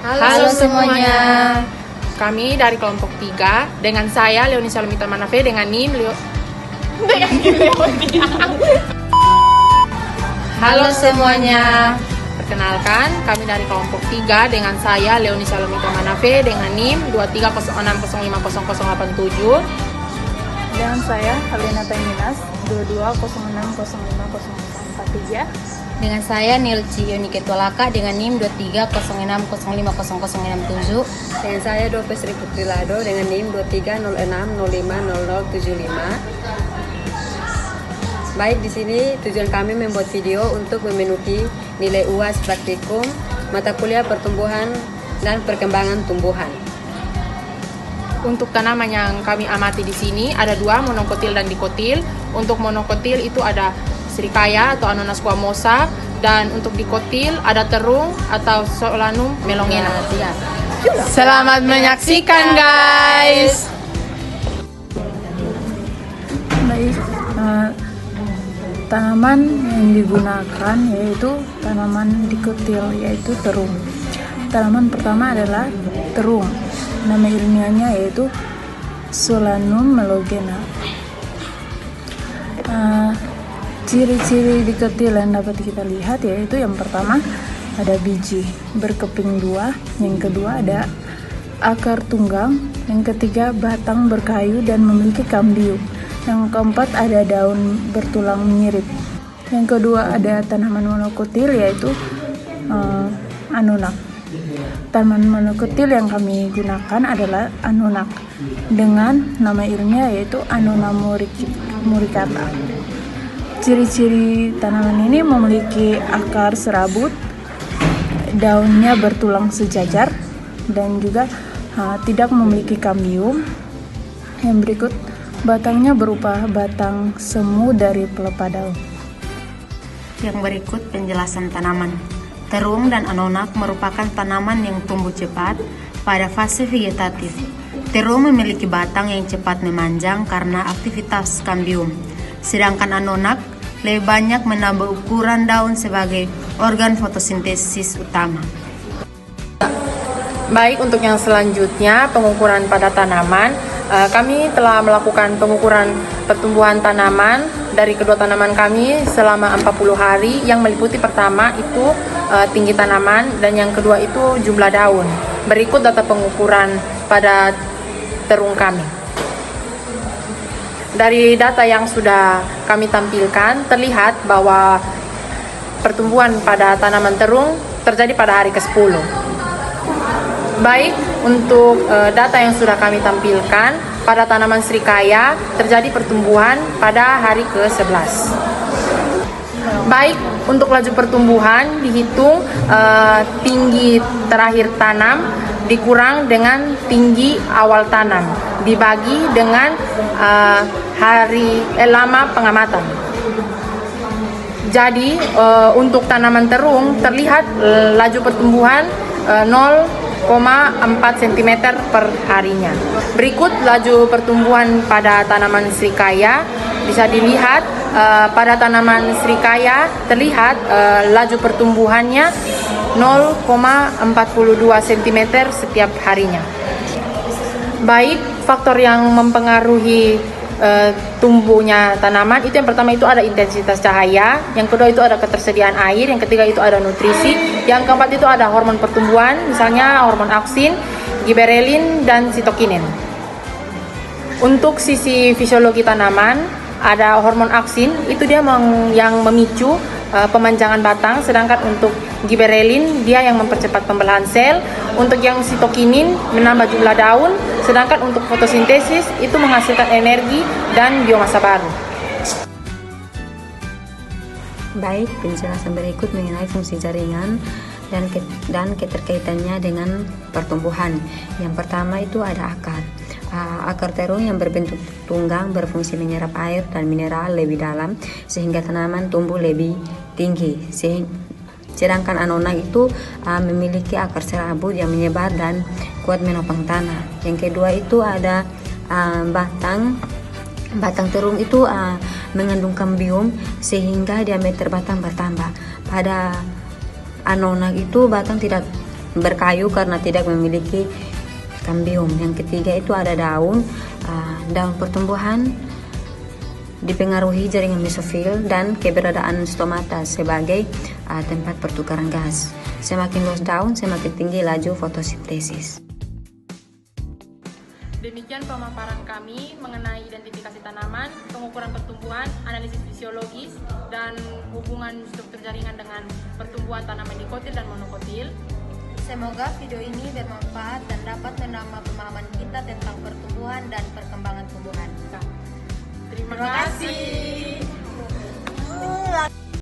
Halo semuanya. Kami dari kelompok 3 dengan saya Leonie Salomita Manafe dengan NIM Halo semuanya. Perkenalkan, kami dari kelompok 3 dengan saya Leonie Salomita Manafe dengan NIM 2306050087. Dan saya Helena Taminas 2206050043. Dengan saya Nilci Yoni Ketolaka dengan NIM 2306050067. Dengan saya Dopes Putri Lado dengan NIM 2306050005. Baik, di sini tujuan kami membuat video untuk memenuhi nilai UAS praktikum mata kuliah pertumbuhan dan perkembangan tumbuhan. Untuk tanaman yang kami amati di sini ada 2, monokotil dan dikotil. Untuk monokotil itu ada Serikaya atau Anonas squamosa, dan untuk dikotil ada terung atau Solanum melongena. Selamat menyaksikan guys. Baik, tanaman yang digunakan yaitu tanaman dikotil, yaitu terung. Tanaman pertama adalah terung. Nama ilmiahnya yaitu Solanum melongena. Ciri-ciri dikotil yang dapat kita lihat yaitu yang pertama ada biji berkeping 2, yang kedua ada akar tunggang, yang ketiga batang berkayu dan memiliki kambium, yang keempat ada daun bertulang mirip, yang kedua ada tanaman monokotil yaitu anonak. Tanaman monokotil yang kami gunakan adalah anonak dengan nama ilmiah yaitu Annona muricata. Ciri-ciri tanaman ini memiliki akar serabut, daunnya bertulang sejajar, dan juga tidak memiliki kambium. Yang berikut, batangnya berupa batang semu dari pelepah daun. Yang berikut penjelasan tanaman. Terung dan anonak merupakan tanaman yang tumbuh cepat pada fase vegetatif. Terung memiliki batang yang cepat memanjang karena aktivitas kambium, sedangkan anonak lebih banyak menambah ukuran daun sebagai organ fotosintesis utama. Baik, untuk yang selanjutnya pengukuran pada tanaman, kami telah melakukan pengukuran pertumbuhan tanaman dari kedua tanaman kami selama 40 hari, yang meliputi pertama itu tinggi tanaman dan yang kedua itu jumlah daun. Berikut data pengukuran pada terung kami. Dari data yang sudah kami tampilkan, terlihat bahwa pertumbuhan pada tanaman terung terjadi pada hari ke-10. Baik, untuk data yang sudah kami tampilkan, pada tanaman Serikaya terjadi pertumbuhan pada hari ke-11. Baik, untuk laju pertumbuhan dihitung tinggi terakhir tanam dikurang dengan tinggi awal tanam, dibagi dengan lama pengamatan. Jadi untuk tanaman terung terlihat laju pertumbuhan 0,4 cm per harinya. Berikut laju pertumbuhan pada tanaman Serikaya. Bisa dilihat pada tanaman Serikaya terlihat laju pertumbuhannya 0,42 cm setiap harinya. Baik, faktor yang mempengaruhi tumbuhnya tanaman itu yang pertama itu ada intensitas cahaya, yang kedua itu ada ketersediaan air, yang ketiga itu ada nutrisi, yang keempat itu ada hormon pertumbuhan, misalnya hormon auksin, giberelin, dan sitokinin. Untuk sisi fisiologi tanaman, ada hormon auksin, itu dia yang memicu pemanjangan batang, sedangkan untuk giberelin dia yang mempercepat pembelahan sel, untuk yang sitokinin menambah jumlah daun, sedangkan untuk fotosintesis itu menghasilkan energi dan biomasa baru. Baik, penjelasan berikut mengenai fungsi jaringan dan keterkaitannya dengan pertumbuhan. Yang pertama itu ada akar. Akar terung yang berbentuk tunggang berfungsi menyerap air dan mineral lebih dalam sehingga tanaman tumbuh lebih tinggi. Sedangkan anonak itu memiliki akar serabut yang menyebar dan kuat menopang tanah. Yang kedua itu ada batang terung itu mengandung kambium sehingga diameter batang bertambah. Pada anonak itu batang tidak berkayu karena tidak memiliki kambium. Yang ketiga itu ada daun pertumbuhan dipengaruhi jaringan mesofil dan keberadaan stomata sebagai tempat pertukaran gas. Semakin luas daun, semakin tinggi laju fotosintesis. Demikian pemaparan kami mengenai identifikasi tanaman, pengukuran pertumbuhan, analisis fisiologis, dan hubungan struktur jaringan dengan pertumbuhan tanaman dikotil dan monokotil. Semoga video ini bermanfaat dan dapat menambah pemahaman kita tentang pertumbuhan dan perkembangan tumbuhan. Terima kasih.